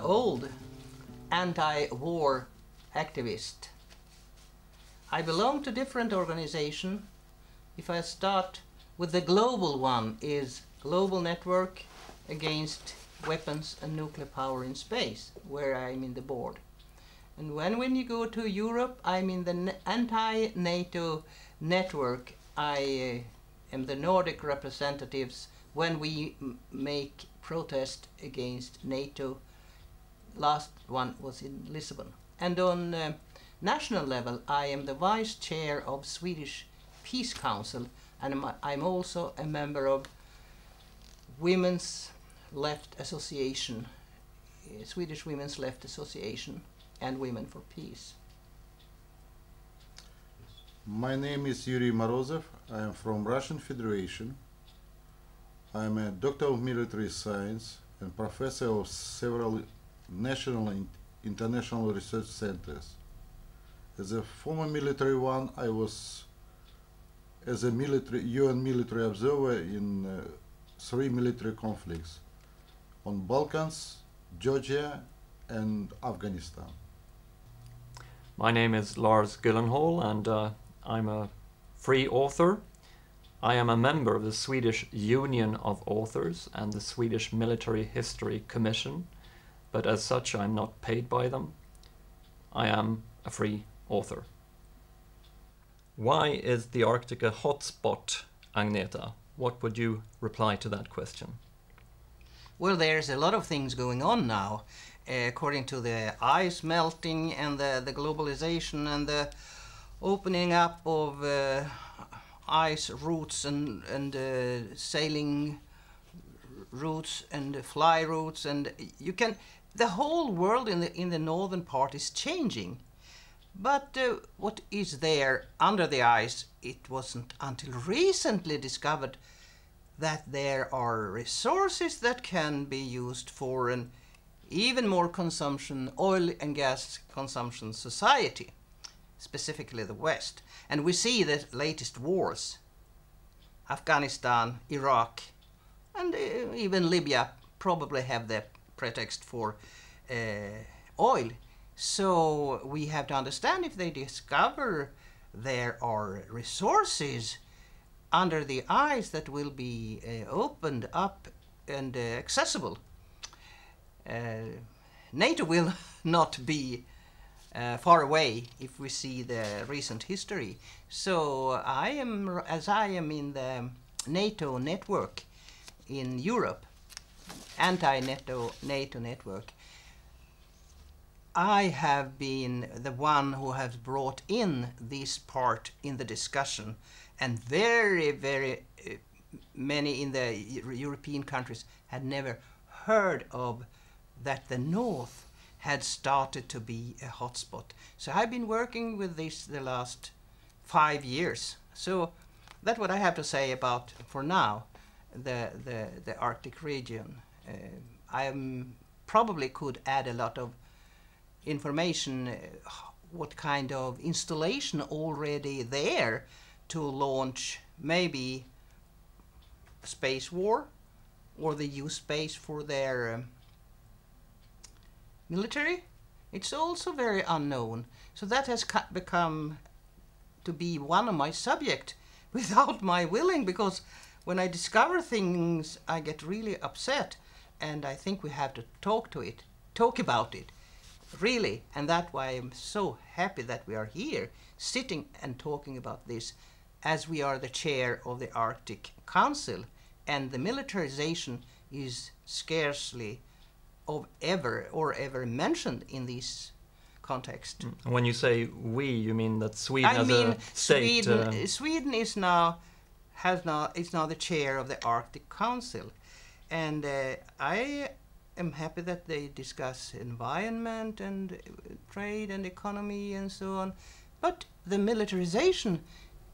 old anti-war activist. I belong to different organizations. If I start with the global one, is Global Network Against Weapons and Nuclear Power in Space, where I'm in the board. And when you go to Europe, I'm in the anti-NATO network. I am the Nordic representatives when we make protest against NATO. Last one was in Lisbon. And on national level, I am the vice chair of Swedish Peace Council, and I'm also a member of Women's Left Association, Swedish Women's Left Association, and Women for Peace. My name is Yury Morozov. I am from Russian Federation. I am a doctor of military science and professor of several national and international research centers. As a former military one, I was as a UN military observer in 3 military conflicts on Balkans, Georgia, and Afghanistan. My name is Lars Gyllenhaal, and I'm a free author. I am a member of the Swedish Union of Authors and the Swedish Military History Commission, but as such I'm not paid by them. I am a free author. Why is the Arctic a hotspot, Agneta? What would you reply to that question? Well, there's a lot of things going on now, according to the ice melting and the globalization and the opening up of ice routes and sailing routes and fly routes, and the whole world in the northern part is changing. But what is there under the ice, it wasn't until recently discovered that there are resources that can be used for an even more consumption, oil and gas consumption society, specifically the West. And we see the latest wars, Afghanistan, Iraq, and even Libya probably have the pretext for oil. So we have to understand, if they discover there are resources under the ice that will be opened up and accessible, NATO will not be far away if we see the recent history. So as I am in the NATO network in Europe, anti-NATO network, I have been the one who has brought in this part in the discussion, and very, very many in the European countries had never heard of that the North had started to be a hotspot. So I've been working with this the last 5 years. So that's what I have to say about, for now, the Arctic region. I probably could add a lot of information, what kind of installation already there to launch maybe a space war, or they use space for their military. It's also very unknown. So that has become to be one of my subjects without my willing, because when I discover things I get really upset, and I think we have to talk about it. Really, and that's why I'm so happy that we are here, sitting and talking about this, as we are the chair of the Arctic Council, and the militarization is scarcely ever mentioned in this context. When you say we, you mean that Sweden as a state? Sweden is now the chair of the Arctic Council, and I am happy that they discuss environment and trade and economy and so on. But the militarization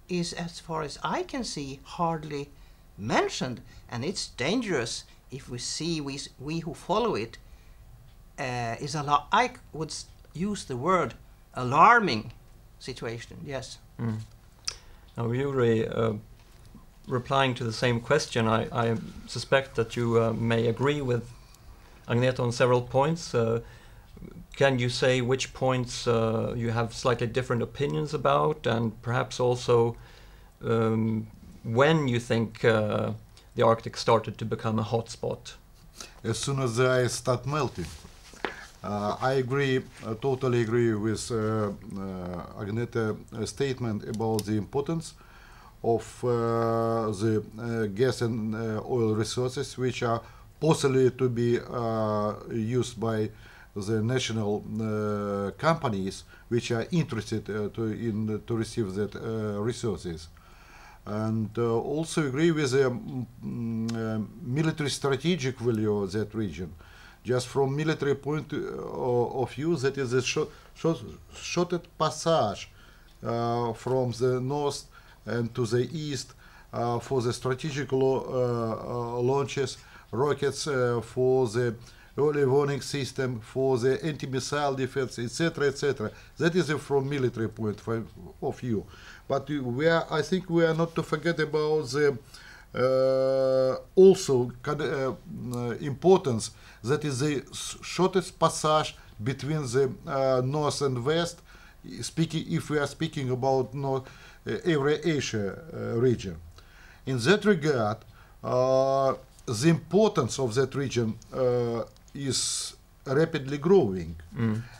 is, as far as I can see, hardly mentioned, and it's dangerous if we see we who follow it is a lot. I would use the word alarming situation. Yes. Now, Yury, replying to the same question, I suspect that you may agree with Agneta on several points. Can you say which points you have slightly different opinions about, and perhaps also when you think the Arctic started to become a hotspot? As soon as the ice start melting. I agree, totally agree with Agneta's statement about the importance of the gas and oil resources, which are possibly to be used by the national companies which are interested to receive that resources. And also agree with the military strategic value of that region. Just from military point of view, that is a shortest passage from the north and to the east for the strategic launches, rockets, for the early warning system, for the anti-missile defense, etc., etc. That is from military point of view. But I think we are not to forget about the also importance that is the shortest passage between the north and west. If we are speaking about Eurasia region, in that regard, the importance of that region is rapidly growing,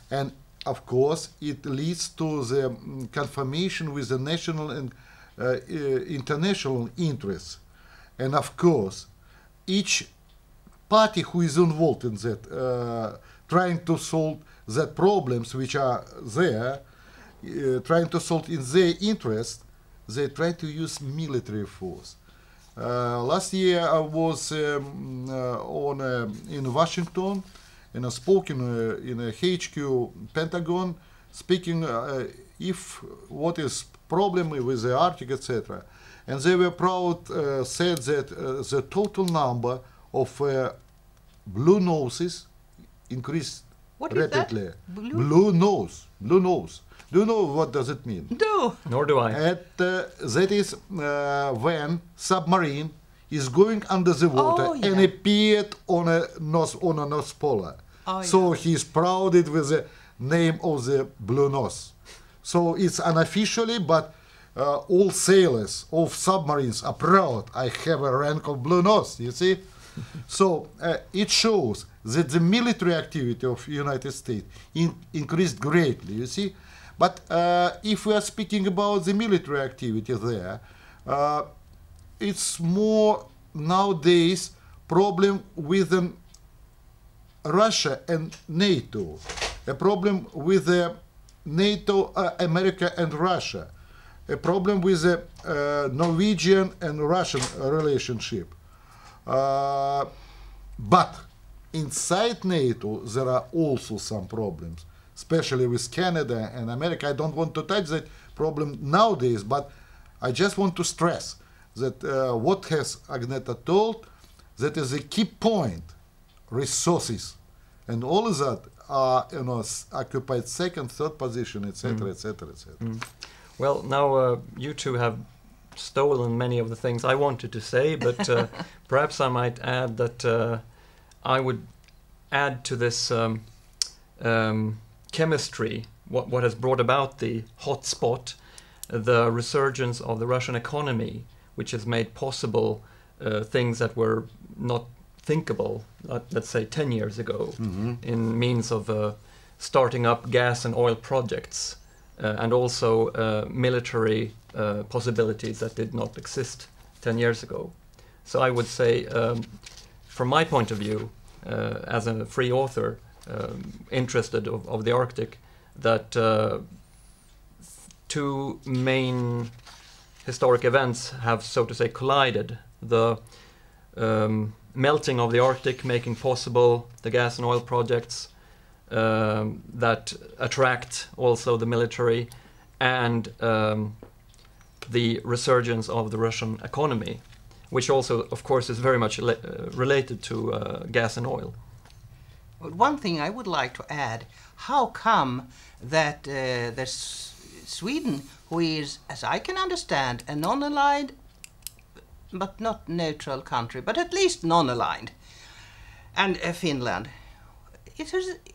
and of course it leads to the confirmation with the national and international interests, and of course each party who is involved in that trying to solve that problems which are there, trying to solve in their interest, they try to use military force. Last year I was in Washington, and I spoke in a HQ Pentagon, speaking if what is problem with the Arctic, etc. And they were proud, said that the total number of blue noses increased rapidly. Blue nose. Do you know what does it mean? No. Nor do I. That is when submarine is going under the water and appeared on a North Pole. So he's proud with the name of the blue nose. So it's unofficially, but all sailors of submarines are proud. I have a rank of blue nose, you see? So it shows that the military activity of United States increased greatly, you see? But if we are speaking about the military activity there, it's more nowadays problem with Russia and NATO, a problem with NATO, America and Russia, a problem with the Norwegian and Russian relationship. But inside NATO there are also some problems, especially with Canada and America. I don't want to touch that problem nowadays, but I just want to stress that what has Agneta told, that is a key point. Resources and all of that are, occupied second, third position, etc., etc., etc. Well, now you two have stolen many of the things I wanted to say, but perhaps I might add that I would add to this chemistry what has brought about the hotspot, the resurgence of the Russian economy, which has made possible things that were not thinkable, let's say 10 years ago, in means of starting up gas and oil projects, and also military possibilities that did not exist 10 years ago. So I would say, from my point of view, as a free author interested of the Arctic, that two main historic events have, so to say, collided. The melting of the Arctic, making possible the gas and oil projects that attract also the military, and the resurgence of the Russian economy, which also, of course, is very much related to gas and oil. One thing I would like to add, how come that Sweden, who is, as I can understand, a non-aligned but not neutral country, but at least non-aligned, and Finland,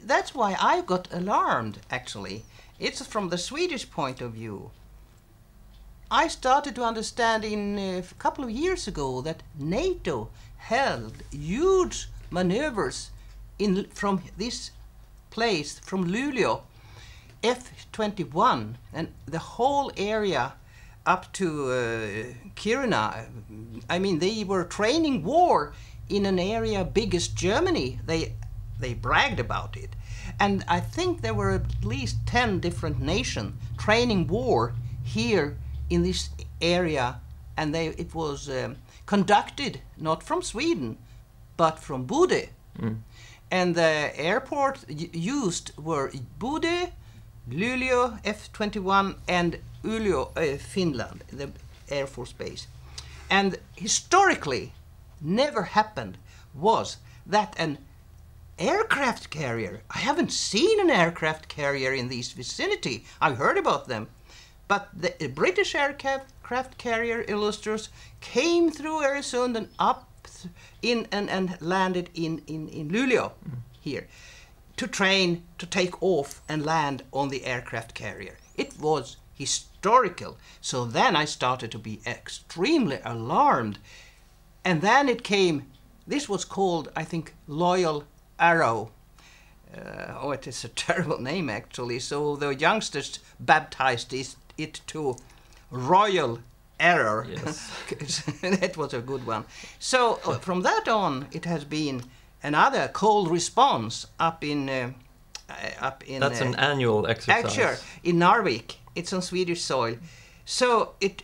that's why I got alarmed, actually. It's from the Swedish point of view. I started to understand a couple of years ago that NATO held huge maneuvers from this place, from Luleå, F-21, and the whole area up to Kiruna. I mean, they were training war in an area big as Germany. They bragged about it. And I think there were at least 10 different nations training war here in this area, and it was conducted not from Sweden, but from Bude. And the airport used were Bude, Luleå, F-21, and Uleå, Finland, the Air Force Base. And historically, never happened was that an aircraft carrier, I haven't seen an aircraft carrier in this vicinity, I've heard about them, but the British aircraft carrier Illustrious came through Öresund and up and landed in Luleå here to train, to take off and land on the aircraft carrier. It was historical. So then I started to be extremely alarmed. And then it came, this was called, I think, Loyal Arrow. It is a terrible name, actually. So the youngsters baptized it to Royal Error. Yes. That was a good one. So from that on, it has been another cold response up in. That's an annual exercise. Sure, in Nordic. It's on Swedish soil. So it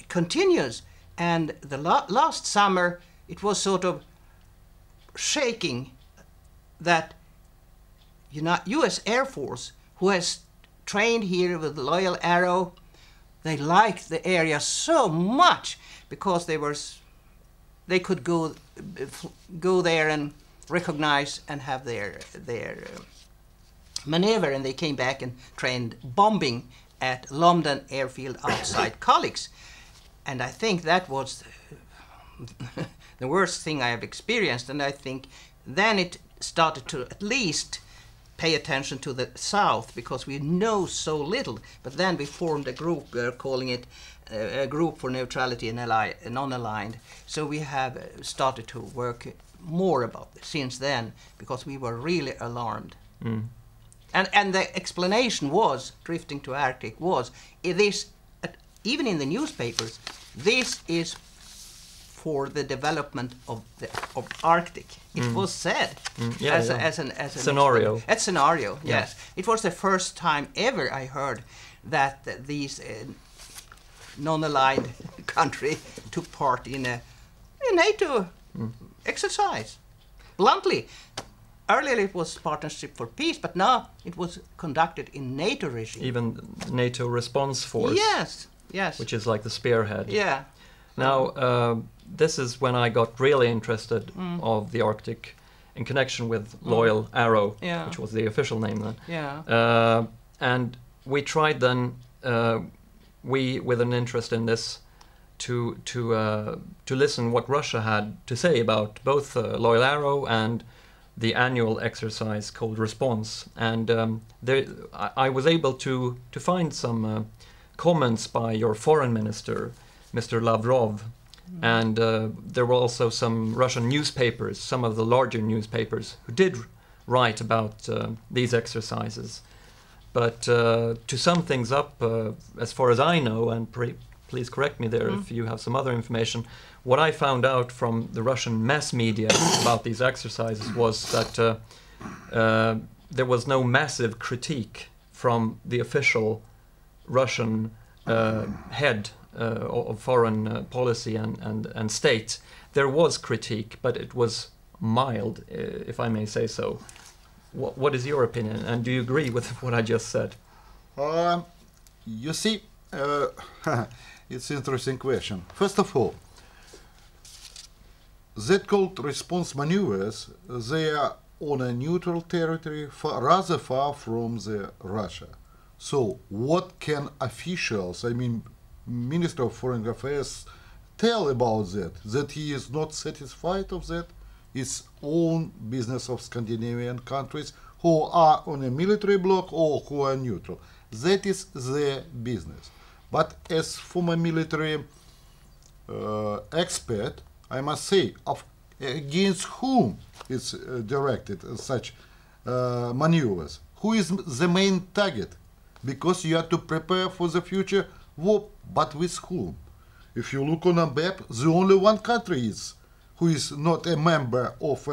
continues, and the last summer it was sort of shaking that U.S. Air Force, who has trained here with the Loyal Arrow, they liked the area so much because they could go there and recognize and have their maneuver, and they came back and trained bombing at London Airfield outside Colleagues. And I think that was the worst thing I have experienced, and I think then it started to at least pay attention to the south because we know so little. But then we formed a group, we're calling it a group for neutrality and non-aligned. So we have started to work more about this since then because we were really alarmed. And the explanation was, drifting to Arctic, was this, even in the newspapers, this is for the development of Arctic. It was said as a scenario. A scenario, yes. It was the first time ever I heard that these non-aligned country took part in a NATO exercise. Bluntly, earlier it was Partnership for Peace, but now it was conducted in NATO regime. Even NATO Response Force. Yes, yes. Which is like the spearhead. Yeah. Now, this is when I got really interested of the Arctic in connection with Loyal Arrow, which was the official name then. Yeah. And we tried then, with an interest in this, to listen what Russia had to say about both Loyal Arrow and the annual exercise called Response. And I was able to find some comments by your foreign minister, Mr. Lavrov, and there were also some Russian newspapers, some of the larger newspapers, who did write about these exercises. But to sum things up, as far as I know, and please correct me there if you have some other information, what I found out from the Russian mass media about these exercises was that there was no massive critique from the official Russian head of foreign policy and state. There was critique, but it was mild, if I may say so. What is your opinion, and do you agree with what I just said? You see, it's an interesting question. First of all, that called response maneuvers, they are on a neutral territory, rather far from the Russia. So what can officials, I mean Minister of Foreign Affairs, tell about that? That he is not satisfied of that? its own business of Scandinavian countries who are on a military bloc or who are neutral. That is their business. But as former military expert, I must say, against whom it's directed such maneuvers? Who is the main target? Because you have to prepare for the future war, but with whom? If you look on a map, the only one country is who is not a member of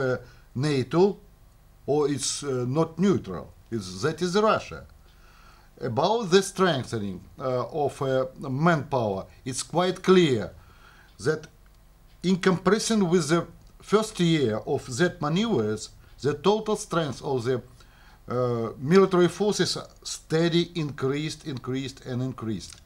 NATO or is not neutral. That is Russia. About the strengthening of manpower, it's quite clear that in comparison with the first year of that maneuvers, the total strength of the military forces steady increased.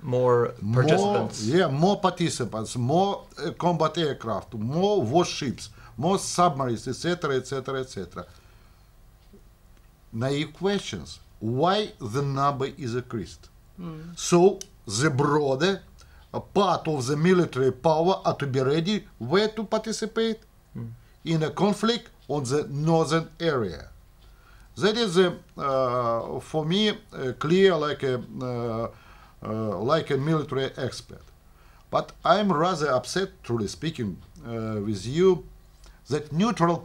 More participants. More participants, more combat aircraft, more warships, more submarines, etc., etc., etc. Naive questions. Why the number is increased? So the broader part of the military power are to be ready where to participate in a conflict on the northern area. That is, for me, clear like a military expert. But I'm rather upset, truly speaking, with you, that neutral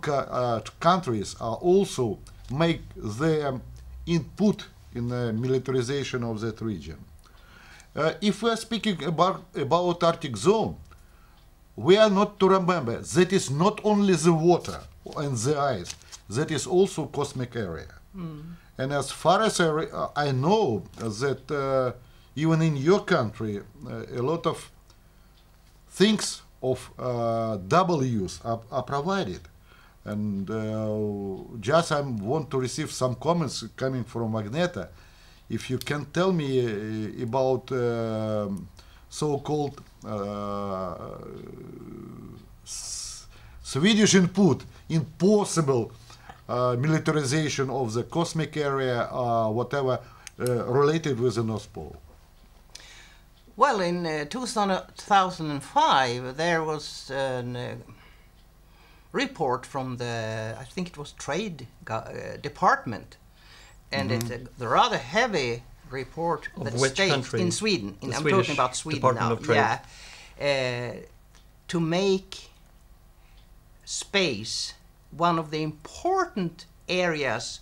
countries are also make their input in the militarization of that region. If we are speaking about Arctic zone, we are not to remember that is not only the water and the ice, that is also cosmic area. And as far as I know, that even in your country, a lot of things of double use are provided. And just I want to receive some comments coming from Agneta. If you can tell me about so-called Swedish input in possible militarization of the cosmic area, whatever, related with the North Pole. Well, in 2005, there was a report from the, I think it was Trade Department, and it's a rather heavy report that states in Sweden. I'm talking about Sweden Department now. Of Trade. Yeah, to make space one of the important areas,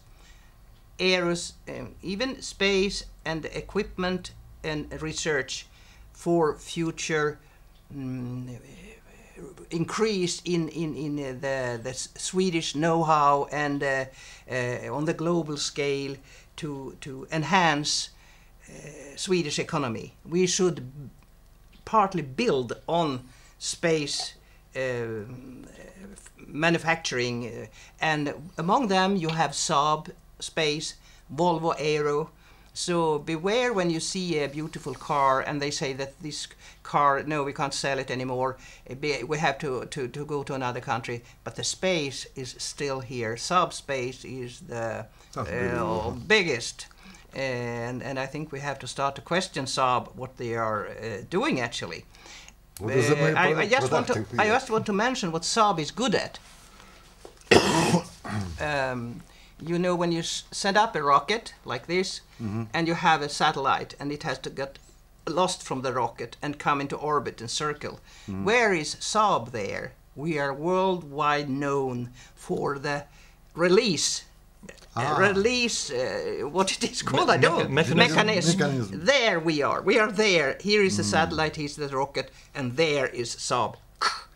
even space and equipment and research for future increase in the Swedish know-how and on the global scale to enhance Swedish economy. We should partly build on space manufacturing, and among them you have Saab Space, Volvo Aero. So beware when you see a beautiful car and they say that this car, no, we can't sell it anymore, we have to go to another country, but the space is still here. Saab Space is the biggest, and I think we have to start to question Saab, what they are doing actually. I just want to mention what Saab is good at. You know, when you send up a rocket like this, and you have a satellite, and it has to get lost from the rocket and come into orbit and circle. Where is Saab there? We are worldwide known for the release. What it is called, I don't know. Mechanism. There we are. We are there. Here is the satellite, here's the rocket, and there is Saab.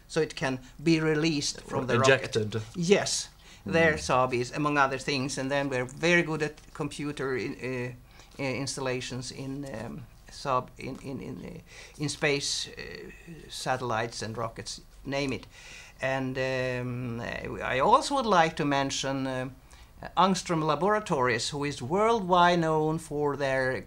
So it can be released from the ejected. rocket. Yes. There Saab is, among other things, and then we're very good at computer installations in Saab in space, satellites and rockets, name it. And I also would like to mention Angstrom Laboratories, who is worldwide known for their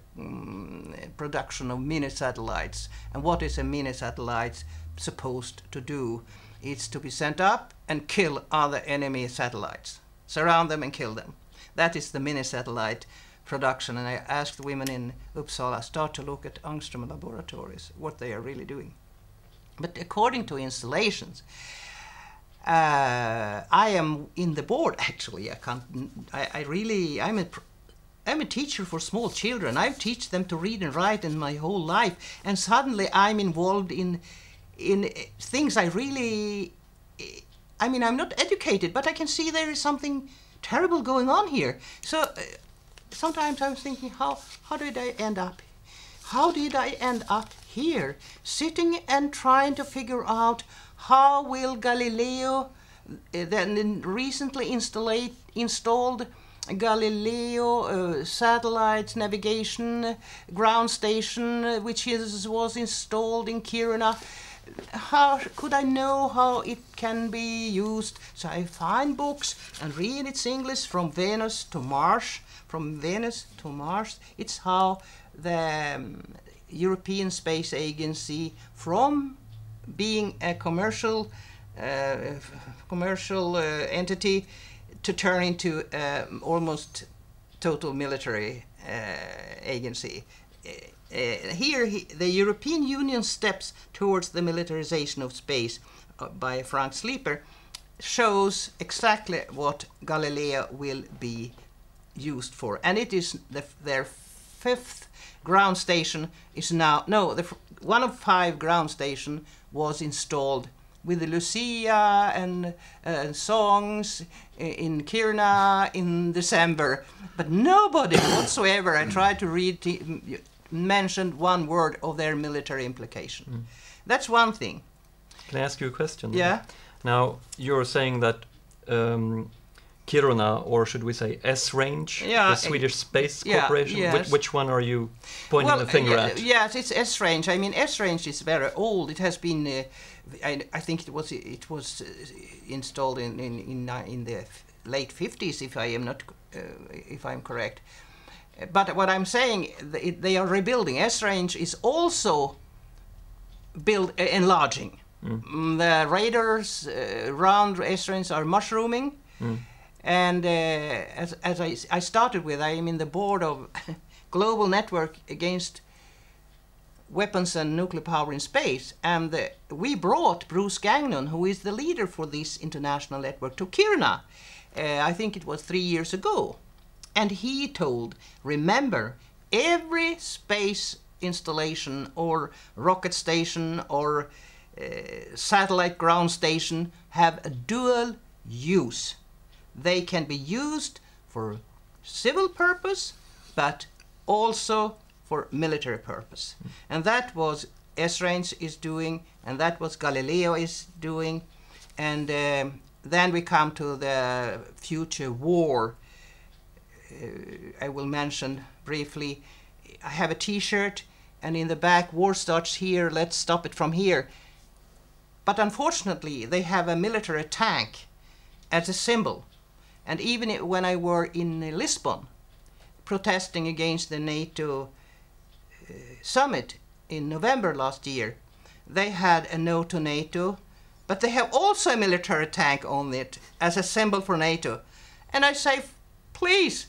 production of mini-satellites. And what is a mini-satellite supposed to do? It's to be sent up and kill other enemy satellites. Surround them and kill them. That is the mini-satellite production. And I asked the women in Uppsala, start to look at Angstrom Laboratories, what they are really doing. But according to installations, I am in the board actually. I'm a teacher for small children. I teach them to read and write in my whole life, and suddenly I'm involved in things I really. I mean, I'm not educated, but I can see there is something terrible going on here. So sometimes I'm thinking, how did I end up? How did I end up here, sitting and trying to figure out how will Galileo, the recently installed Galileo satellites navigation ground station, which was installed in Kiruna, how could I know how it can be used? So I find books and read its English, From Venus to Mars. From Venus to Mars. It's how the European Space Agency, from being a commercial entity, to turn into almost total military agency. Here, the European Union steps towards the militarization of space by Frank Sleeper shows exactly what Galileo will be used for, and it is their 5th ground station is now one of 5 ground station was installed with the Lucia and songs in Kiruna in December, but nobody whatsoever, I tried to read, mentioned one word of their military implication. That's one thing. Can I ask you a question? Yeah. Now, you're saying that Kiruna, or should we say Esrange, the Swedish Space Corporation, yes. which one are you pointing the finger at? Yes, it's Esrange. I mean, Esrange is very old. It has been, I think it was installed in the late 50s, if I'm correct. But what I'm saying, they are rebuilding. Esrange is also enlarging. The radars around Esrange are mushrooming. And as I started with, I am in the board of Global Network Against Weapons and Nuclear Power in Space. And we brought Bruce Gagnon, who is the leader for this international network, to Kiruna. I think it was 3 years ago. And he told, remember, every space installation or rocket station or satellite ground station have a dual use. They can be used for civil purpose, but also for military purpose. And that was Esrange is doing, and that was Galileo is doing. And then we come to the future war. I will mention briefly, I have a t-shirt, and in the back, war starts here, let's stop it from here. But unfortunately, they have a military tank as a symbol. And even when I were in Lisbon, protesting against the NATO summit in November last year, they had a no to NATO, but they have also a military tank on it as a symbol for NATO. And I say, please,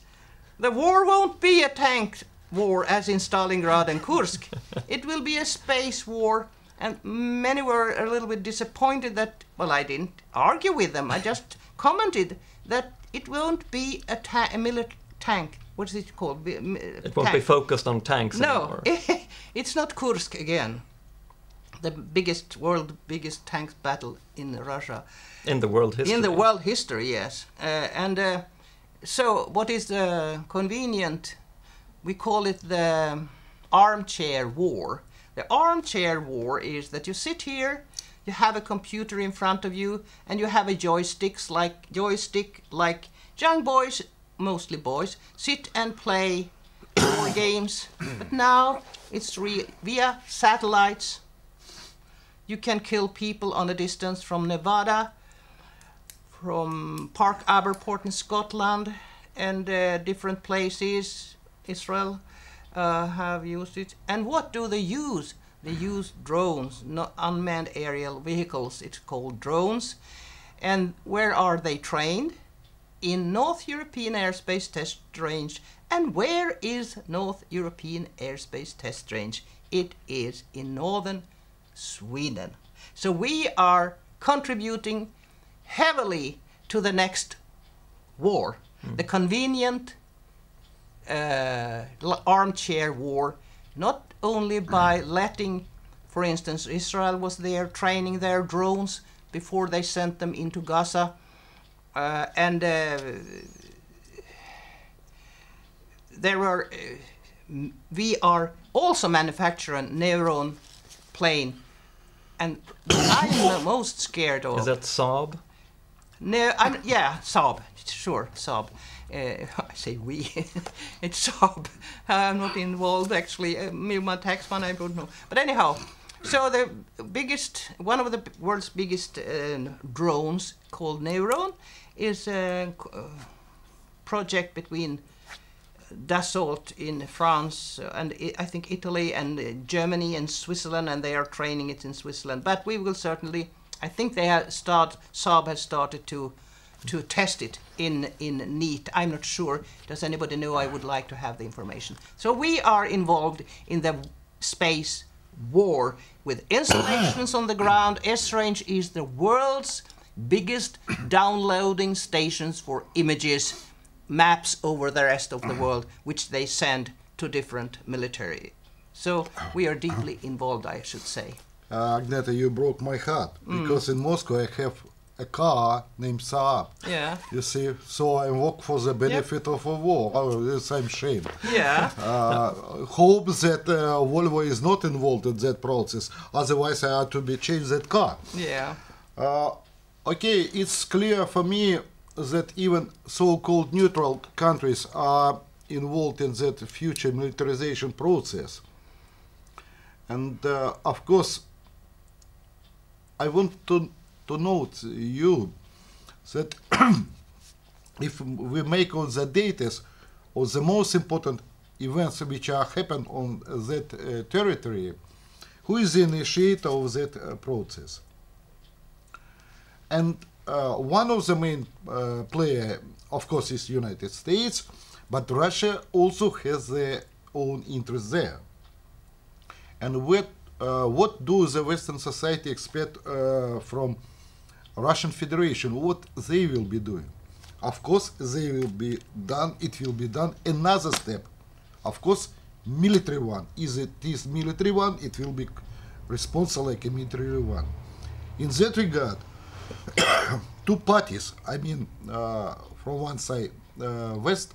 the war won't be a tank war as in Stalingrad and Kursk. It will be a space war. And many were a little bit disappointed that, well, I didn't argue with them. I just commented that it won't be a military tank. What is it called? It won't be focused on tanks anymore. No, it's not Kursk again. The world's biggest tank battle in Russia. In the world history. In the world history, yes. So what is convenient? We call it the armchair war. The armchair war is that you sit here, you have a computer in front of you, and you have a joystick like young boys, mostly boys, sit and play war games. But now it's via satellites. You can kill people on a distance from Nevada, from Park Aberport in Scotland, and different places. Israel have used it. And what do they use? They use drones, not unmanned aerial vehicles. It's called drones. And where are they trained? In North European Airspace Test Range. And where is North European Airspace Test Range? It is in northern Sweden. So we are contributing heavily to the next war, the convenient armchair war, not only by letting, for instance, Israel was there training their drones before they sent them into Gaza, and there were we are also manufacturing Neuron plane, and what I'm most scared of. Is that Saab? No, yeah, Saab, sure, Saab. I say we, it's Saab. I'm not involved actually. My taxman, I don't know. But anyhow, so the biggest, one of the world's biggest drones called Neuron is a project between Dassault in France and I think Italy and Germany and Switzerland, and they are training it in Switzerland. But we will certainly, I think they have Saab has started to test it in NEAT. I'm not sure. Does anybody know? I would like to have the information. So we are involved in the space war with installations on the ground. Esrange is the world's biggest downloading stations for images, maps over the rest of the world, which they send to different military. So we are deeply involved, I should say. Agneta, you broke my heart, because in Moscow I have a car named Saab. Yeah. You see, so I work for the benefit of a war. Oh, yes, I'm ashamed. Yeah. Hope that Volvo is not involved in that process. Otherwise, I had to be changed that car. Yeah. Okay, it's clear for me that even so-called neutral countries are involved in that future militarization process. And of course, I want to note you that if we make all the data of the most important events which are happening on that territory, who is the initiator of that process? And one of the main players, of course, is United States, but Russia also has their own interests there. And what do the Western society expect from Russian Federation? What they will be doing? Of course, they will be done. It will be done. Another step, of course, military one. Is it is military one? It will be responsible like a military one. In that regard, two parties. I mean, from one side West,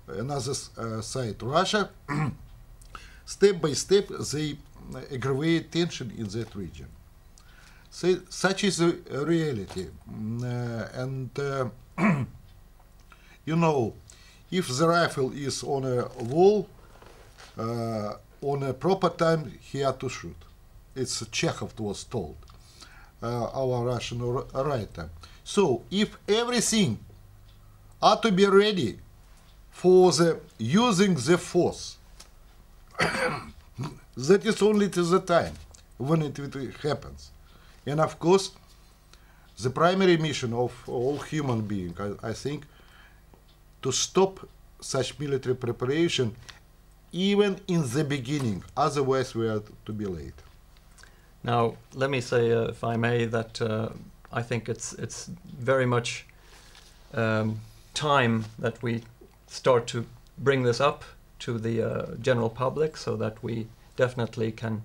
another side Russia. Step by step, they aggravate tension in that region. So, such is the reality. You know, if the rifle is on a wall, on a proper time, he had to shoot. It's Chekhov was told, our Russian writer. So, if everything ought to be ready for the using the force, that is only to the time when it happens. And of course, the primary mission of all human beings, I think, to stop such military preparation even in the beginning, otherwise we are to be late. Now, let me say, if I may, that I think it's very much time that we start to bring this up to the general public, so that we definitely can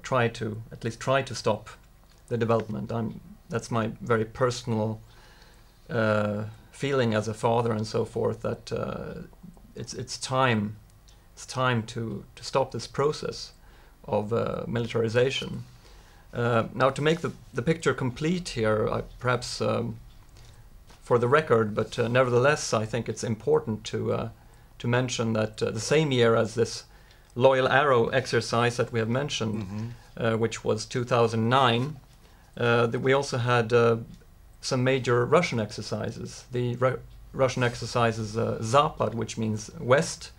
try to at least try to stop the development. That's my very personal feeling as a father and so forth, that it's time to stop this process of militarization. Now, to make the picture complete here, perhaps for the record, but nevertheless, I think it's important to mention that the same year as this Loyal Arrow exercise that we have mentioned, which was 2009, that we also had some major Russian exercises. The Russian exercises Zapad, which means West,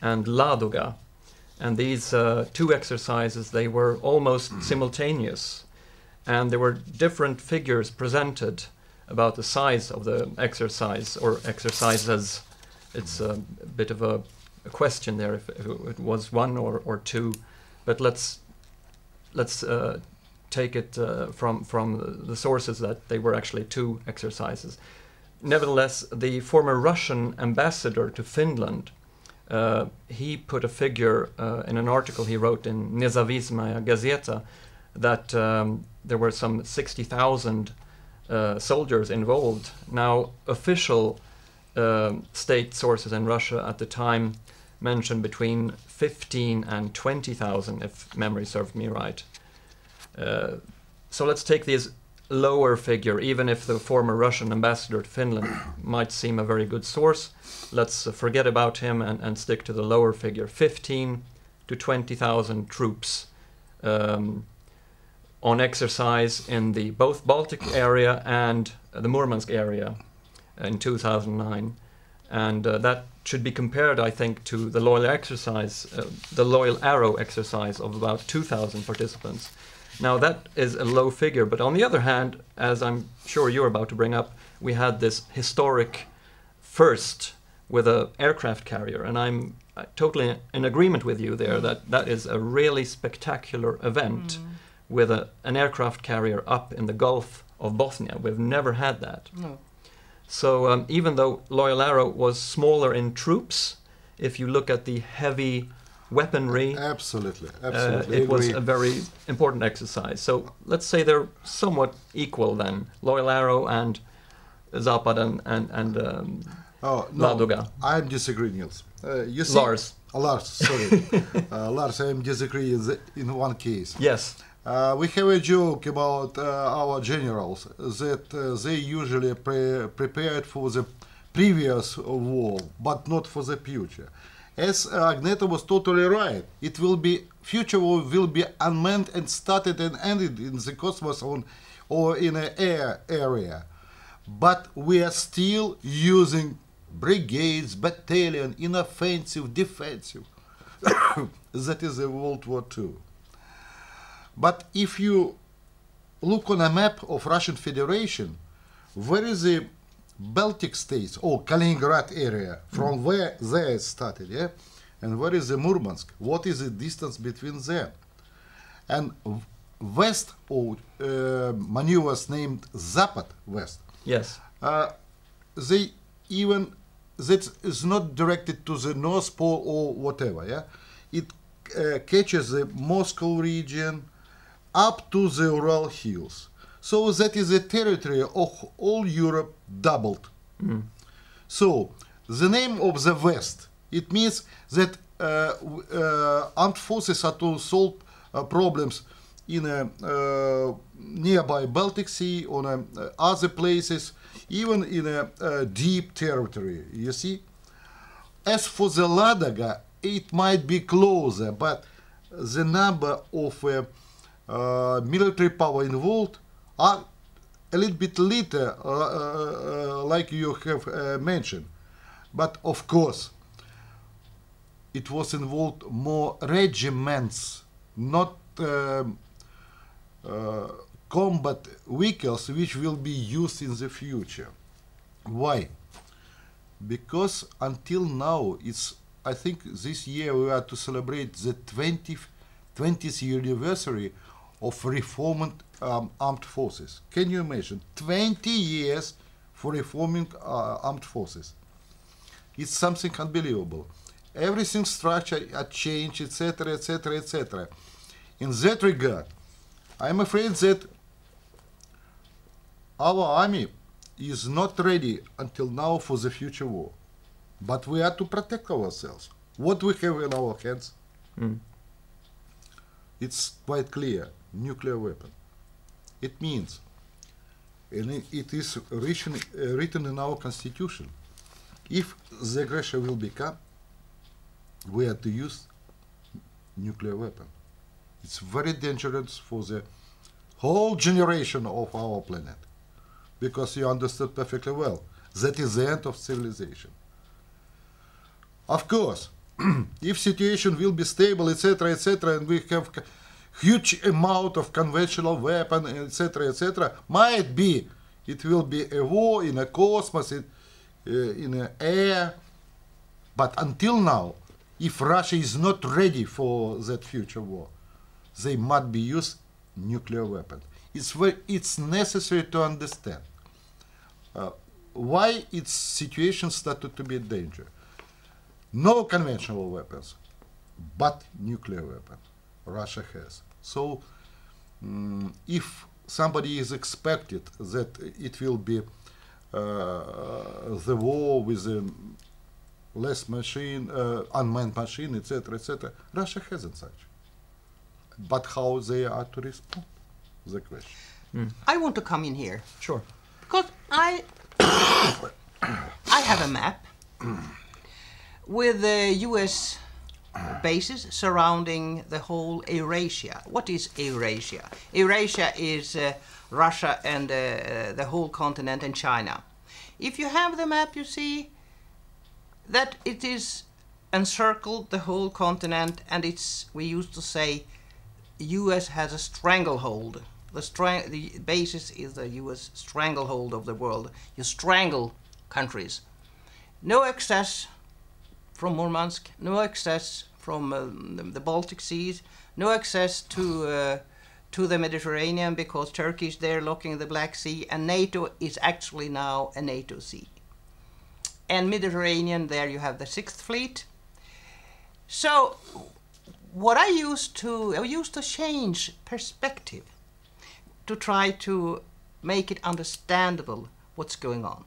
and Ladoga. And these two exercises, they were almost simultaneous. And there were different figures presented about the size of the exercise, or exercises. It's a bit of a question there if it was one or two, but let's take it from the sources that they were actually 2 exercises. Nevertheless, the former Russian ambassador to Finland, he put a figure in an article he wrote in Nezavismaya Gazeta that there were some 60,000 soldiers involved. Now, official state sources in Russia at the time mentioned between 15 and 20,000, if memory served me right. So let's take this lower figure, even if the former Russian ambassador to Finland might seem a very good source. Let's forget about him and stick to the lower figure, 15 to 20,000 troops on exercise in the both Baltic area and the Murmansk area in 2009. And that should be compared, I think, to the Loyal exercise, the Loyal Arrow exercise of about 2,000 participants. Now that is a low figure, but on the other hand, as I'm sure you're about to bring up, we had this historic first with an aircraft carrier, and I'm totally in agreement with you there that that is a really spectacular event with an aircraft carrier up in the Gulf of Bosnia. We've never had that. No. So even though Loyal Arrow was smaller in troops, if you look at the heavy weaponry, Absolutely. it was a very important exercise. So let's say they're somewhat equal then, Loyal Arrow and Zapad and Ladoga. I'm disagreeing, Nils. You see, Lars. Lars, sorry. Lars, I'm disagreeing in one case. Yes. We have a joke about our generals that they usually prepared for the previous war, but not for the future. As Agneta was totally right, it will be future war will be unmanned and started and ended in the cosmos or in an air area. But we are still using brigades, battalion, inoffensive, defensive. That is the World War II. But if you look on a map of Russian Federation, where is the Baltic states or Kaliningrad area from where they started, yeah? And where is the Murmansk? What is the distance between them? And west of maneuvers named Zapad West. Yes. They even that is not directed to the North Pole or whatever, yeah? It catches the Moscow region up to the Ural Hills. So that is the territory of all Europe doubled. So the name of the West, it means that armed forces are to solve problems in a nearby Baltic Sea, on other places, even in a deep territory, you see. As for the Ladoga, it might be closer, but the number of military power involved are a little bit later, like you have mentioned. But of course, it was involved more regiments, not combat vehicles which will be used in the future. Why? Because until now, I think this year we are to celebrate the 20th anniversary of reformed armed forces. Can you imagine? 20 years for reforming armed forces. It's something unbelievable. Everything structure had changed, etc., etc., etc. In that regard, I'm afraid that our army is not ready until now for the future war. But we are to protect ourselves. What we have in our hands, it's quite clear. Nuclear weapon. It means, and it is written in our constitution, if the aggressor will become, we are to use nuclear weapon. It's very dangerous for the whole generation of our planet, because you understood perfectly well, that is the end of civilization. Of course, if situation will be stable, etc., etc., and we have huge amount of conventional weapon, etc., etc., might be it will be a war in a cosmos, in the air. But until now, if Russia is not ready for that future war, they might be used nuclear weapon. It's necessary to understand why its situation started to be a danger. No conventional weapons, but nuclear weapon Russia has. So if somebody is expected that it will be the war with a less machine, unmanned machine, etc., Russia hasn't such. But how they are to respond? The question. I want to come in here. Sure. Because I have a map with the US bases surrounding the whole Eurasia. What is Eurasia? Eurasia is Russia and the whole continent and China. If you have the map, you see that it is encircled the whole continent, and we used to say US has a stranglehold. The basis is the US stranglehold of the world. You strangle countries. No access from Murmansk, no access from the Baltic Seas, no access to the Mediterranean because Turkey is there blocking the Black Sea, and NATO is actually now a NATO sea. And Mediterranean, there you have the 6th Fleet. So what I used to change perspective to try to make it understandable what's going on.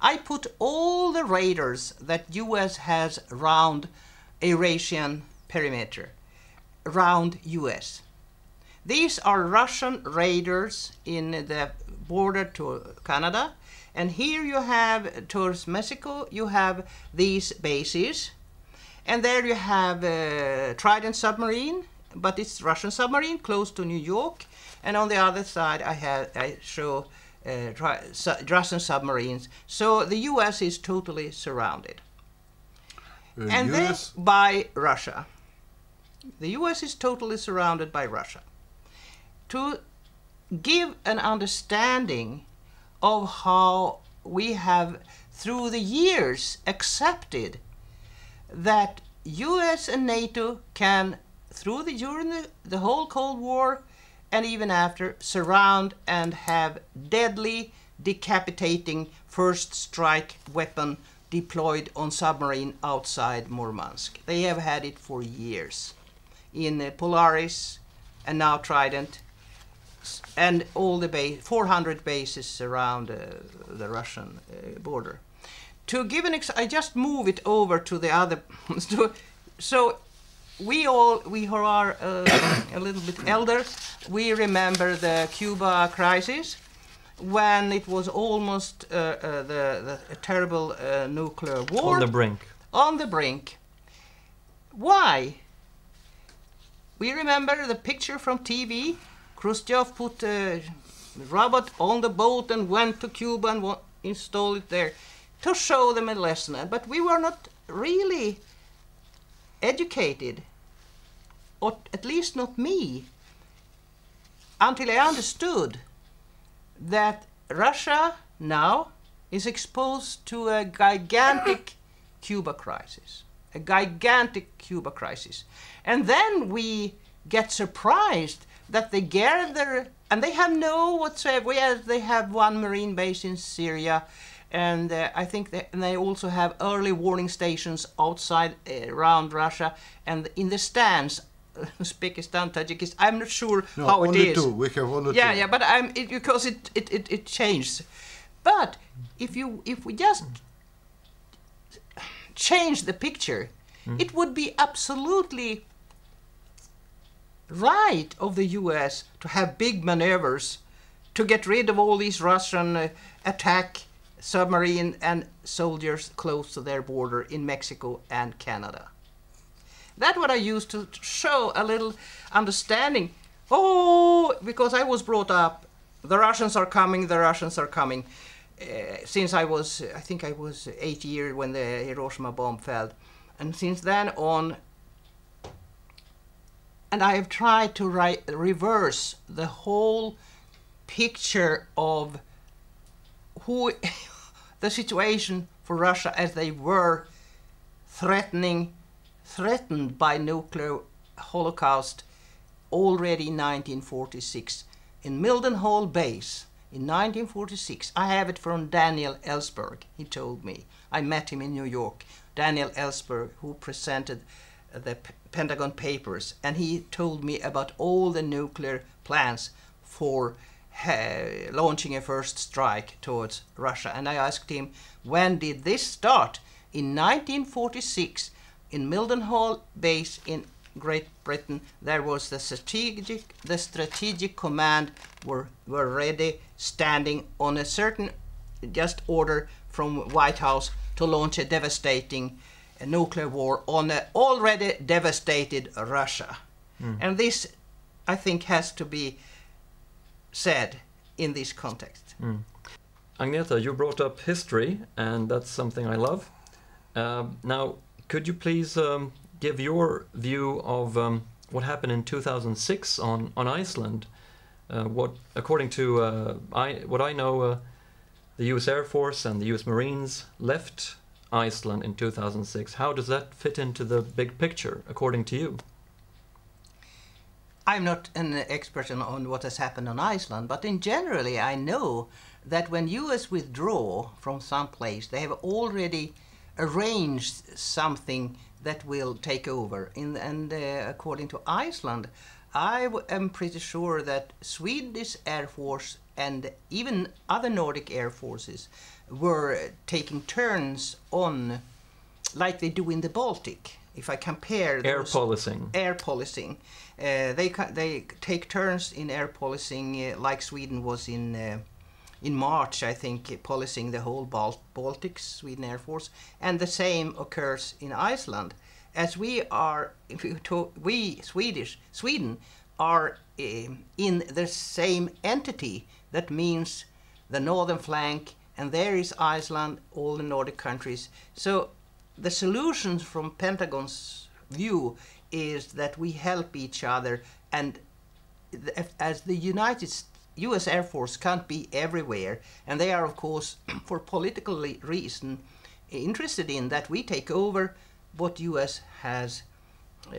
I put all the radars that US has around Eurasian perimeter, around US. These are Russian radars in the border to Canada, and here you have towards Mexico, you have these bases, and there you have Trident submarine, but it's Russian submarine close to New York, and on the other side I show Russian submarines. So the US is totally surrounded. And then by Russia. The US is totally surrounded by Russia. To give an understanding of how we have through the years accepted that US and NATO can, during the whole Cold War and even after, surround and have deadly, decapitating first strike weapon deployed on submarine outside Murmansk. They have had it for years in Polaris and now Trident, and all the 400 bases around the Russian border. To give I just move it over to the other. So we who are a little bit elder, we remember the Cuba crisis, when it was almost the terrible nuclear war. On the brink. On the brink. Why? We remember the picture from TV. Khrushchev put a robot on the boat and went to Cuba and installed it there to show them a lesson. But we were not really educated, or at least not me, until I understood that Russia now is exposed to a gigantic Cuba crisis. A gigantic Cuba crisis. And then we get surprised that they gather, and they have no whatsoever. They have one marine base in Syria, and I think they also have early warning stations outside around Russia, and in the stands, Uzbekistan, Tajikistan. I'm not sure how it is. Two. We have only two. Yeah, but because it changed. But if we just change the picture, it would be absolutely right of the US to have big maneuvers to get rid of all these Russian attack submarine and soldiers close to their border in Mexico and Canada. That's what I used to show a little understanding. Oh, because I was brought up, the Russians are coming, the Russians are coming. Since I think I was 8 years when the Hiroshima bomb fell. And since then on, and I have tried to reverse the whole picture of the situation for Russia as they were threatened by nuclear holocaust already in 1946 in Mildenhall Base in 1946. I have it from Daniel Ellsberg. He told me. I met him in New York. Daniel Ellsberg, who presented the Pentagon Papers, and he told me about all the nuclear plans for launching a first strike towards Russia. And I asked him, when did this start? In 1946, in Mildenhall Base in Great Britain, there was the strategic command were ready, standing on a certain just order from White House to launch a devastating nuclear war on an already devastated Russia. And this, I think, has to be said in this context. Agneta, you brought up history, and that's something I love. Now, could you please give your view of what happened in 2006 on Iceland? According to what I know, the U.S. Air Force and the U.S. Marines left Iceland in 2006. How does that fit into the big picture, according to you? I'm not an expert on what has happened on Iceland, but in generally I know that when US withdraw from some place, they have already arranged something that will take over. And according to Iceland, I am pretty sure that Swedish Air Force and even other Nordic Air Forces were taking turns on, like they do in the Baltic. If I compare air policing, they take turns in air policing, like Sweden was in March, I think, policing the whole Baltics, Sweden Air Force, and the same occurs in Iceland. As we are, Sweden are in the same entity. That means the northern flank, and there is Iceland, all the Nordic countries. So the solutions from Pentagon's view is that we help each other, and as the U.S. Air Force can't be everywhere, and they are, of course, for political reason, interested in that we take over what U.S. has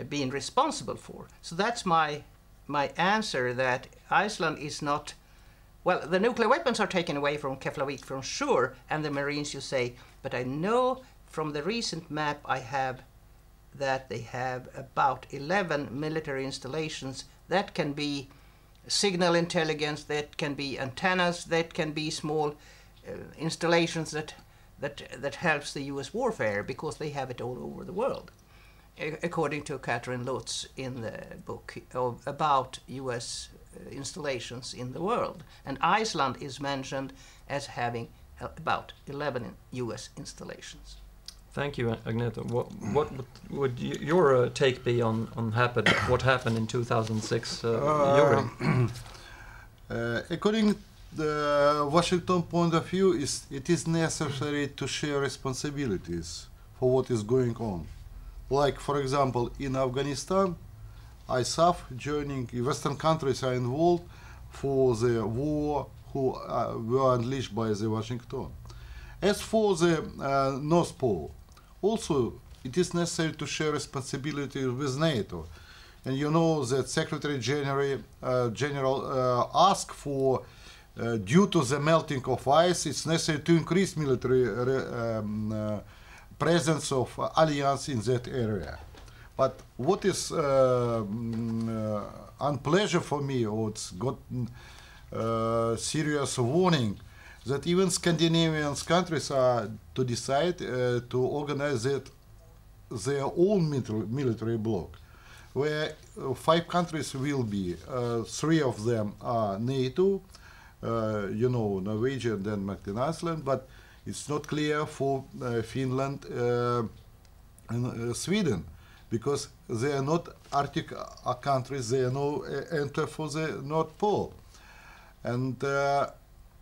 been responsible for. So that's my answer, that Iceland is not. Well, the nuclear weapons are taken away from Keflavik for sure, and the Marines, you say, but I know from the recent map I have that they have about 11 military installations. That can be signal intelligence, that can be antennas, that can be small installations that helps the U.S. warfare, because they have it all over the world, according to Catherine Lutz in the book about U.S. installations in the world. And Iceland is mentioned as having about 11 U.S. installations. Thank you, Agneta. What would your take be on what happened in 2006, Yury? According to the Washington point of view, it is necessary to share responsibilities for what is going on. Like, for example, in Afghanistan, ISAF joining Western countries are involved for the war who were unleashed by the Washington. As for the North Pole, also it is necessary to share responsibility with NATO. And you know that Secretary General asked for, due to the melting of ice, it's necessary to increase military presence of alliance in that area. But what is unpleasant for me, or it's got serious warning, that even Scandinavian countries are to decide to organize their own military bloc, where 5 countries will be. 3 of them are NATO, you know, Norwegian, Denmark, and Iceland, but it's not clear for Finland and Sweden, because they are not Arctic countries, they are no enter for the North Pole. And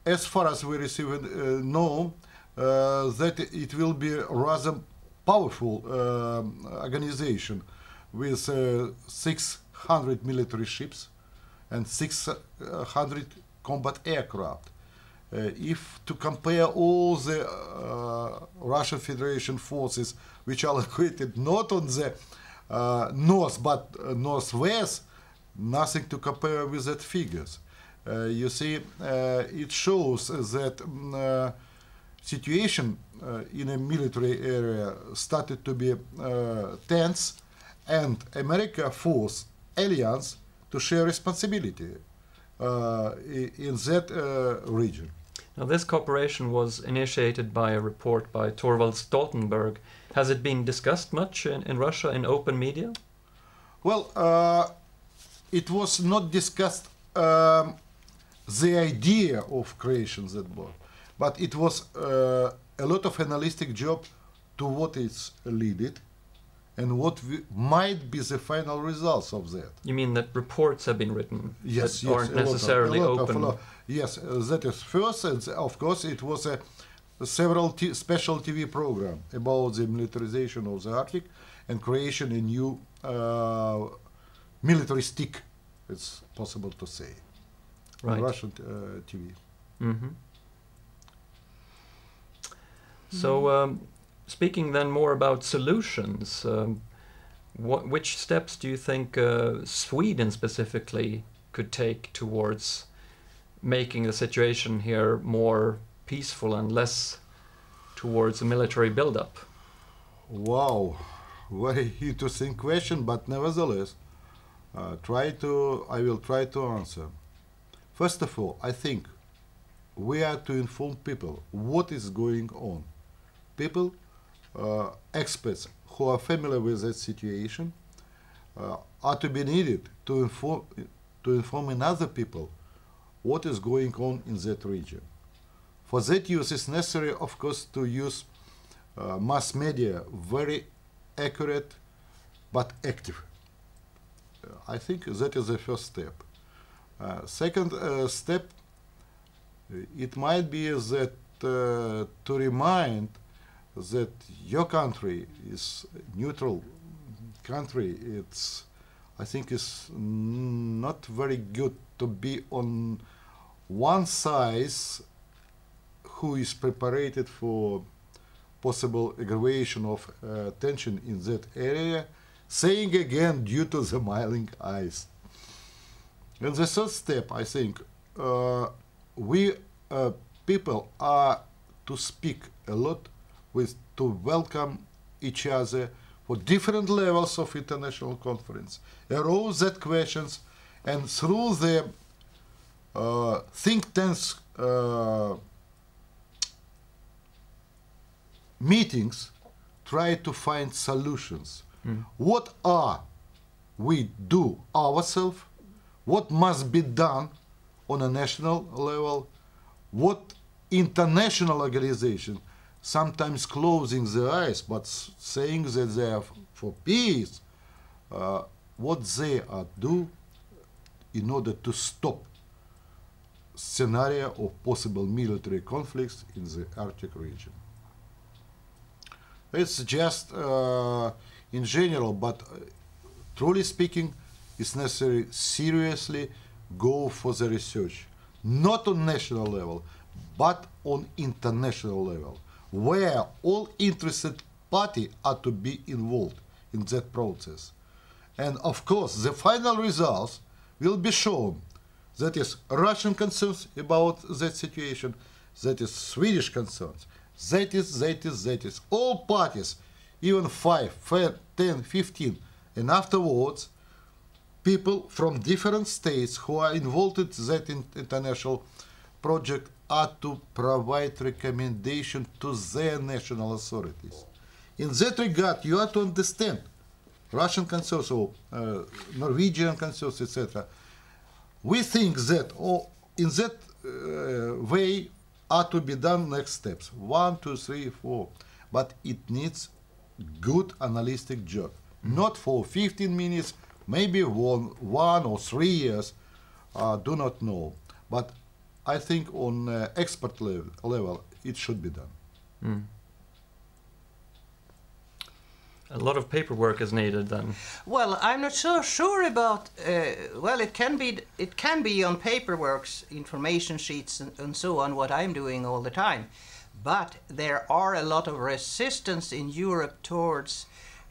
as far as we know, that it will be a rather powerful organization with 600 military ships and 600 combat aircraft. If to compare all the Russian Federation forces, which are located not on the north but northwest, nothing to compare with that figures. You see, it shows that situation in a military area started to be tense, and America forced alliance to share responsibility in that region. Now, this cooperation was initiated by a report by Thorvald Stoltenberg. Has it been discussed much in Russia in open media? Well, it was not discussed the idea of creation that board, but it was a lot of analytic job to what it's leaded and what might be the final results of that. You mean that reports have been written yes, that aren't necessarily open? Yes, that is first, and of course it was a several special TV program about the militarization of the Arctic and creation a new military stick, it's possible to say, right. On Russian TV. Mm-hmm. So, speaking then more about solutions, which steps do you think Sweden specifically could take towards making the situation here more peaceful and less towards a military build-up? Wow, very interesting question, but nevertheless, I will try to answer. First of all, I think we are to inform people what is going on. People, experts who are familiar with that situation, are to be needed to inform another people what is going on in that region. For that use, it's necessary, of course, to use mass media, very accurate but active. I think that is the first step. Second step, it might be that to remind that your country is neutral country. I think it's not very good to be on one side who is prepared for possible aggravation of tension in that area, saying again due to the melting ice. And the third step, I think, we people are to speak a lot to welcome each other for different levels of international conference, arouse that questions, and through the think tanks meetings, try to find solutions. What are we do ourselves? What must be done on a national level? What international organization, sometimes closing their eyes, but saying that they are for peace, what they are do in order to stop scenario of possible military conflicts in the Arctic region. It's just in general, but truly speaking, it's necessary seriously go for the research, not on national level, but on international level, where all interested parties are to be involved in that process. And of course, the final results will be shown. That is Russian concerns about that situation, that is Swedish concerns, that is all parties, even 5, 10, 15, and afterwards, people from different states who are involved in that international project are to provide recommendation to their national authorities. In that regard, you have to understand Russian concerns or Norwegian concerns, etc. We think that in that way are to be done next steps, 1, 2, 3, 4, but it needs good analytic job, not for 15 minutes, maybe 1 or 3 years, do not know, but I think on expert level it should be done. A lot of paperwork is needed then. Well, I'm not so sure about. Well, it can be on paperwork, information sheets, and so on. What I'm doing all the time, but there are a lot of resistance in Europe towards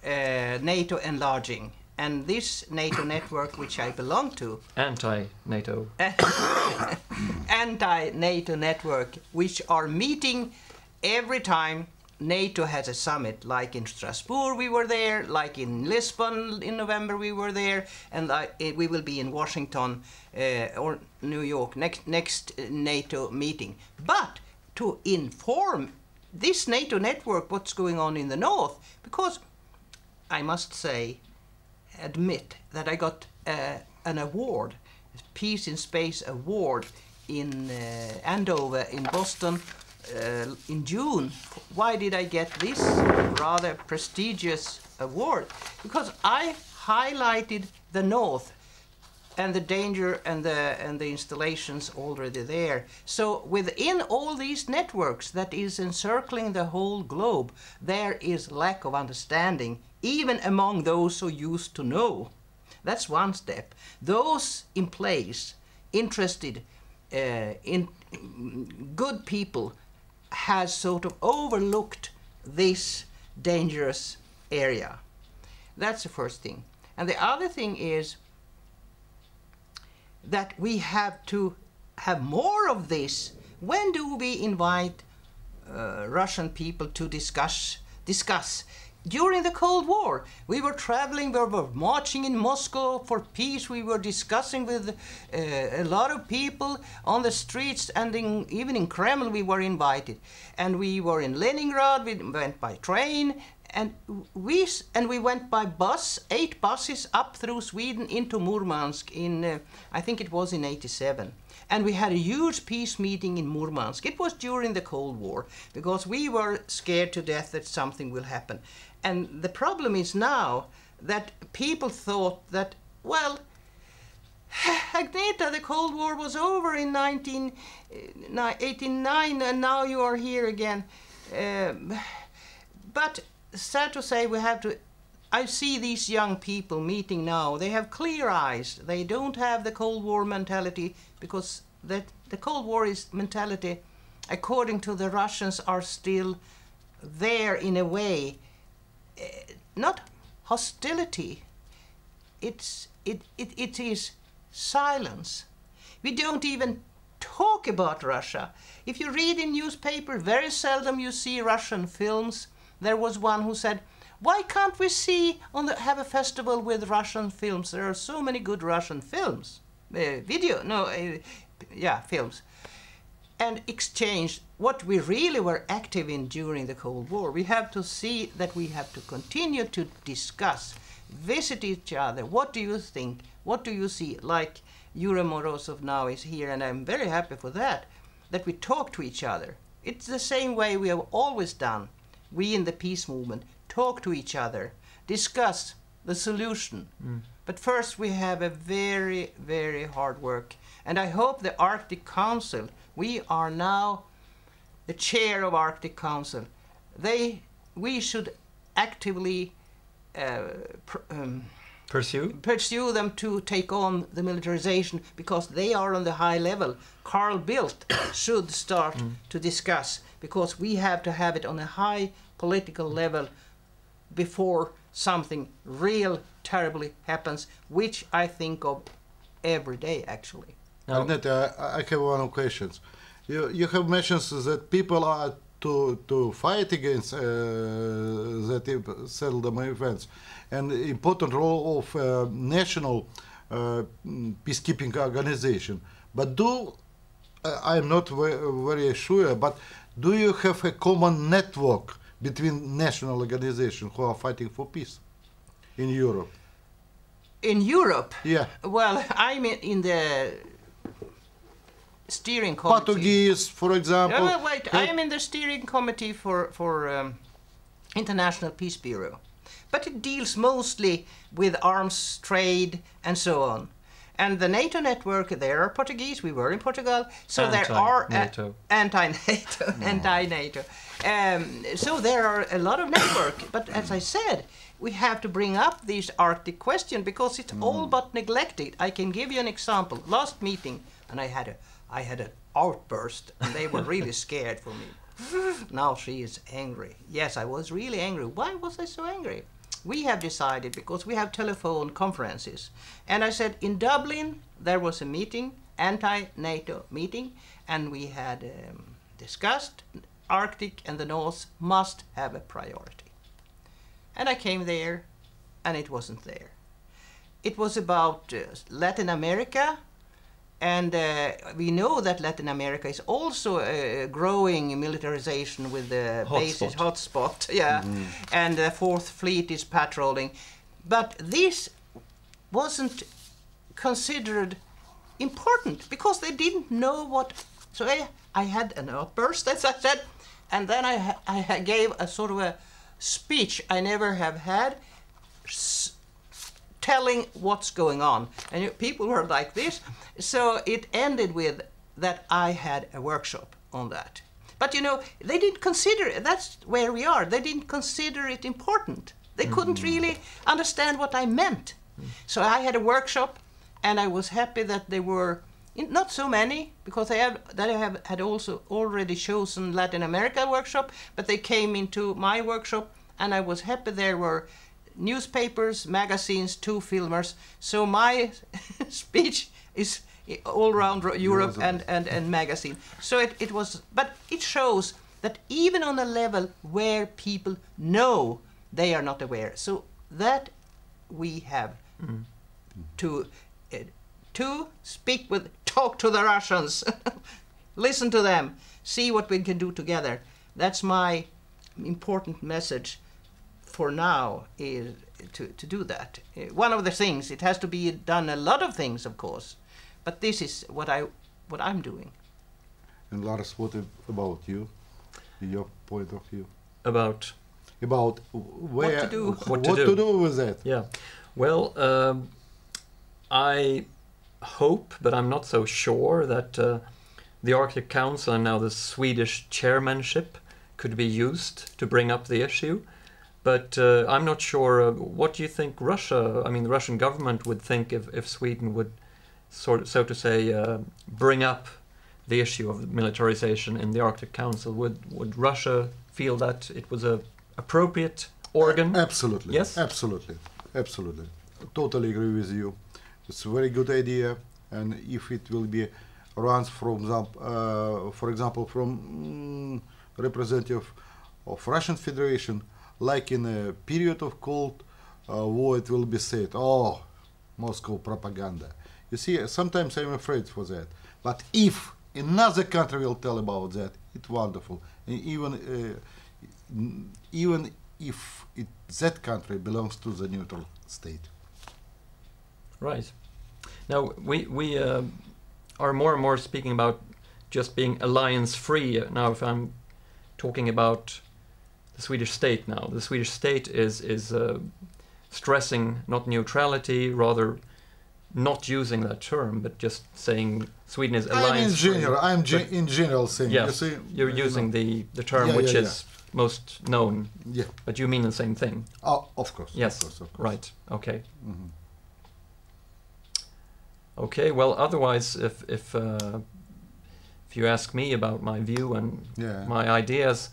NATO enlarging, And this NATO network, which I belong to, Anti-NATO. anti-NATO network, which are meeting every time NATO has a summit, like in Strasbourg we were there, like in Lisbon in November we were there, and we will be in Washington or New York next NATO meeting. But to inform this NATO network what's going on in the north, because I must admit that I got an award, Peace in Space Award in Andover in Boston in June. Why did I get this rather prestigious award? Because I highlighted the north and the danger and the installations already there. So within all these networks that is encircling the whole globe, there is lack of understanding, even among those who used to know. That's one step. Those in place, interested in good people, has sort of overlooked this dangerous area. That's the first thing. And the other thing is that we have to have more of this. When do we invite Russian people to discuss? During the Cold War, we were traveling, we were marching in Moscow for peace, we were discussing with a lot of people on the streets, and even in Kremlin we were invited. And we were in Leningrad, we went by train, and we went by bus, 8 buses up through Sweden into Murmansk in, I think it was in '87. And we had a huge peace meeting in Murmansk. It was during the Cold War, because we were scared to death that something will happen. And the problem is now that people thought that, well, Agneta, the Cold War was over in 1989 and now you are here again. But sad to say, I see these young people meeting now. They have clear eyes. They don't have the Cold War mentality, because the Cold War mentality, according to the Russians, are still there in a way. Not hostility. It is silence. We don't even talk about Russia. If you read in newspaper, very seldom you see Russian films. There was one who said, why can't we have a festival with Russian films? There are so many good Russian films. Films. And exchange what we really were active in during the Cold War. We have to see that we have to continue to discuss, visit each other. What do you think? What do you see? Like Yury Morozov now is here, and I'm very happy for that we talk to each other. It's the same way we have always done. We in the peace movement talk to each other, discuss the solution. But first we have a very, very hard work. And I hope the Arctic Council, we are now the chair of Arctic Council, we should actively pursue them to take on the militarization, because they are on the high level. Carl Bildt should start to discuss, because we have to have it on a high political level before something real terribly happens, which I think of every day actually. Agneta, I have one question. You have mentioned that people are to fight against that settlement events, and important role of national peacekeeping organization. But I'm not very sure, but do you have a common network between national organizations who are fighting for peace in Europe? In Europe? Yeah. Well, I'm in the steering committee. Portuguese, for example. Wait, I am in the steering committee for International Peace Bureau. But it deals mostly with arms trade and so on. And the NATO network, there are Portuguese, we were in Portugal, so there are anti-NATO. So there are a lot of network, but as I said, we have to bring up this Arctic question, because it's all but neglected. I can give you an example. Last meeting, and I had an outburst, and they were really scared for me. Now she is angry. Yes, I was really angry. Why was I so angry? we have decided, because we have telephone conferences, and I said in Dublin there was a meeting, anti-NATO meeting, and we had discussed Arctic and the North must have a priority. And I came there, and it wasn't there. It was about Latin America, and we know that Latin America is also growing militarization with the bases hotspot, yeah, and the Fourth Fleet is patrolling. But this wasn't considered important because they didn't know what. So I had an outburst, as I said, and then I gave a sort of a speech I never have had, telling what's going on, and people were like this. So it ended with that I had a workshop on that. But you know, they didn't consider it. That's where we are. They didn't consider it important. They couldn't really understand what I meant. So I had a workshop, and I was happy that there were not so many, because I had also already chosen Latin America workshop, but they came into my workshop, and I was happy there were newspapers, magazines, 2 filmers. So my speech is all around Europe and magazine. So it was, but it shows that even on a level where people know, they are not aware. So that we have to talk to the Russians, listen to them, see what we can do together. That's my important message for now, is to do that. One of the things, it has to be done, a lot of things, of course, but this is what I'm doing. And Lars, what about you? Your point of view? About where, what to do with that? Yeah. Well, I hope, but I'm not so sure, that the Arctic Council and now the Swedish chairmanship could be used to bring up the issue. But I'm not sure. What do you think the Russian government would think if Sweden would, so to say, bring up the issue of militarization in the Arctic Council? Would Russia feel that it was a appropriate organ? Absolutely. Yes. Absolutely. Totally agree with you. It's a very good idea, and if it will be runs from, for example, from representative of Russian Federation, like in a period of Cold War, it will be said, "Oh, Moscow propaganda." You see, sometimes I'm afraid for that. But if another country will tell about that, it's wonderful. And even if that country belongs to the neutral state. Right. Now we are more and more speaking about just being alliance-free. Now, if I'm talking about the Swedish state now, the Swedish state is stressing not neutrality, rather not using that term, but just saying Sweden is alliance-free. In general saying. Yes, you see, you're using the term which is most known. Yeah. But you mean the same thing. Oh, of course. Yes. Of course. Right. Okay. Okay. Well, otherwise, if you ask me about my view and my ideas,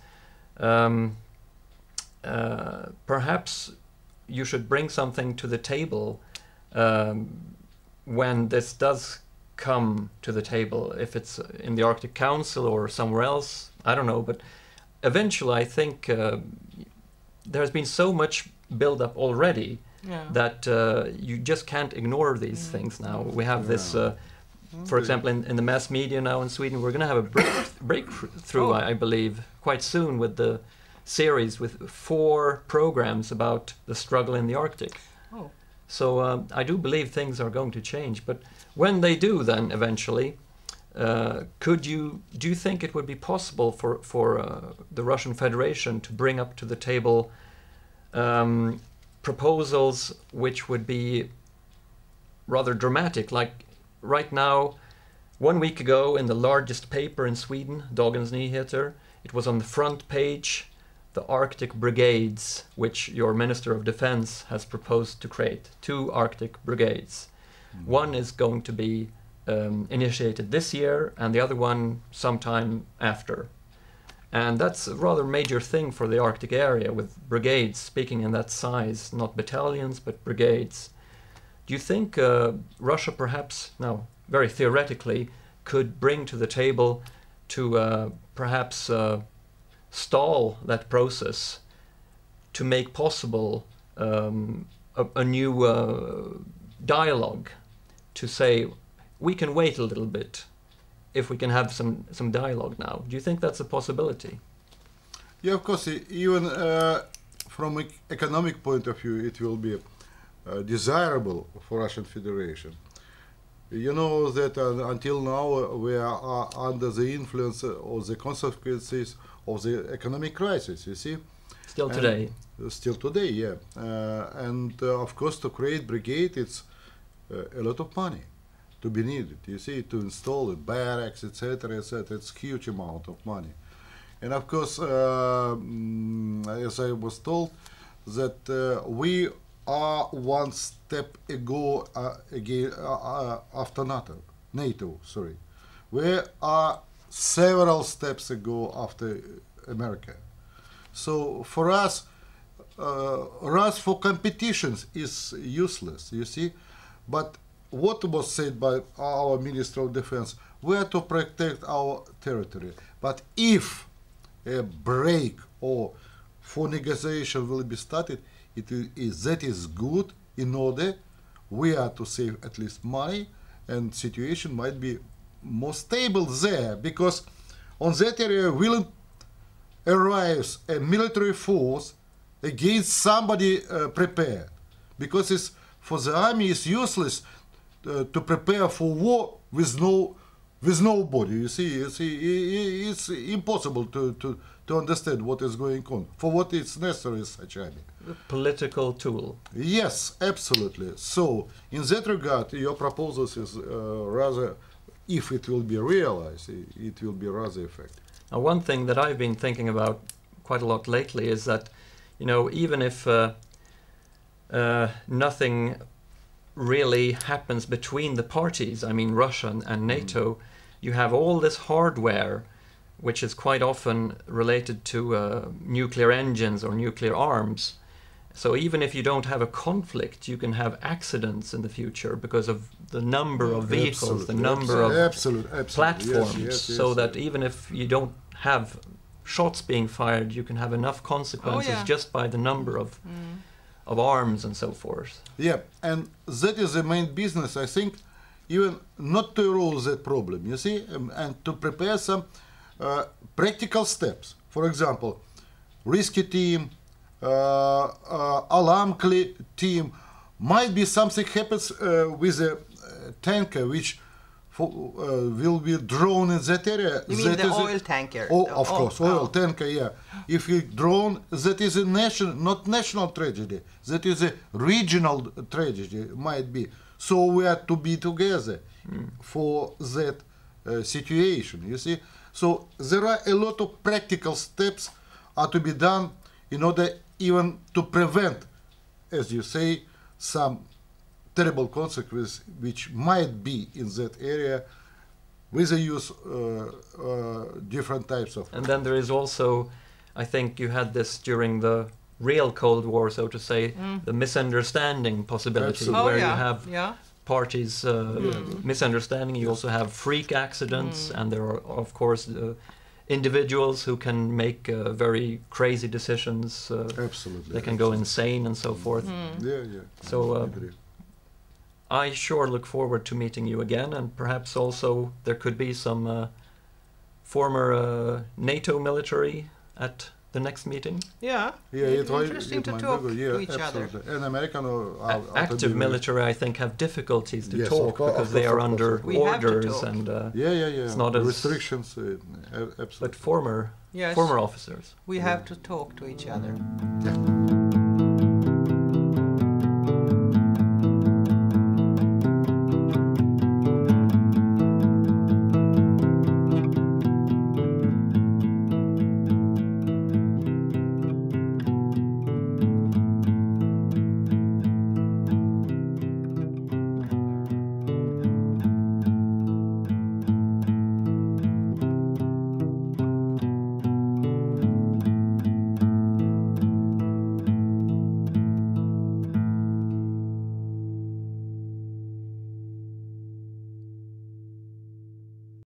perhaps you should bring something to the table when this does come to the table. If it's in the Arctic Council or somewhere else, I don't know. But eventually, I think there has been so much build-up already that you just can't ignore these things now. We have this, for example, in the mass media now in Sweden, we're going to have a breakthrough, I believe, quite soon with the series with 4 programs about the struggle in the Arctic. So I do believe things are going to change. But when they do, then eventually, do you think it would be possible for the Russian Federation to bring up to the table proposals which would be rather dramatic? Like right now, 1 week ago, in the largest paper in Sweden, Dagens Nyheter, it was on the front page, the Arctic Brigades, which your Minister of Defense has proposed to create. 2 Arctic Brigades. One is going to be initiated this year, and the other one sometime after. And that's a rather major thing for the Arctic area, with brigades speaking in that size, not battalions, but brigades. Do you think Russia perhaps, now very theoretically, could bring to the table to perhaps stall that process to make possible a new dialogue, to say we can wait a little bit if we can have some dialogue now? Do you think that's a possibility? Yeah, of course. Even from an economic point of view, it will be desirable for Russian Federation. You know that until now we are under the influence of the consequences of the economic crisis, you see. Still today. Still today, yeah. And of course, to create brigade, it's a lot of money to be needed, you see, to install it, barracks, etc., etc. It's huge amount of money. And of course, as I was told, that we are one step ago again after NATO, sorry. We are several steps ago after America. So for us, rush for competitions is useless, you see. But what was said by our Minister of Defense, we are to protect our territory. But if a break or for negotiation will be started, that is good in order we are to save at least money, and situation might be more stable there, because on that area will arise a military force against somebody prepared, because it's, for the army it's useless to prepare for war with nobody. You see, it's impossible to understand what is going on. For what it's necessary, such army. The political tool. Yes, absolutely. So, in that regard, your proposals is rather, if it will be realized, it will be rather effective. Now, one thing that I've been thinking about quite a lot lately is that, you know, even if nothing really happens between the parties, I mean Russia and NATO, you have all this hardware which is quite often related to nuclear engines or nuclear arms. So even if you don't have a conflict, you can have accidents in the future because of the number of vehicles, the number of platforms, so that even if you don't have shots being fired, you can have enough consequences just by the number of arms and so forth. Yeah, and that is the main business, I think, even not to rule that problem, you see, and to prepare some practical steps. For example, rescue team, alarm team, might be something happens with a tanker which will be drawn in that area. You mean the oil tanker? Oh, of course, oil tanker, yeah. If you drawn, that is a not national tragedy, that is a regional tragedy, might be. So we are to be together for that situation, you see. So there are a lot of practical steps are to be done in order even to prevent, as you say, some terrible consequences which might be in that area with the use different types of... And then there is also, I think you had this during the real Cold War, so to say, the misunderstanding possibility, where you have parties misunderstanding. You also have freak accidents, and there are, of course, individuals who can make very crazy decisions. Absolutely. They can go insane and so forth. So I sure look forward to meeting you again, and perhaps also there could be some former NATO military at the next meeting. It's interesting to talk to each other. And American active military, I think, have difficulties to talk because they are under orders and it's not as restrictions. Absolutely. But former officers. We have to talk to each other. Yeah.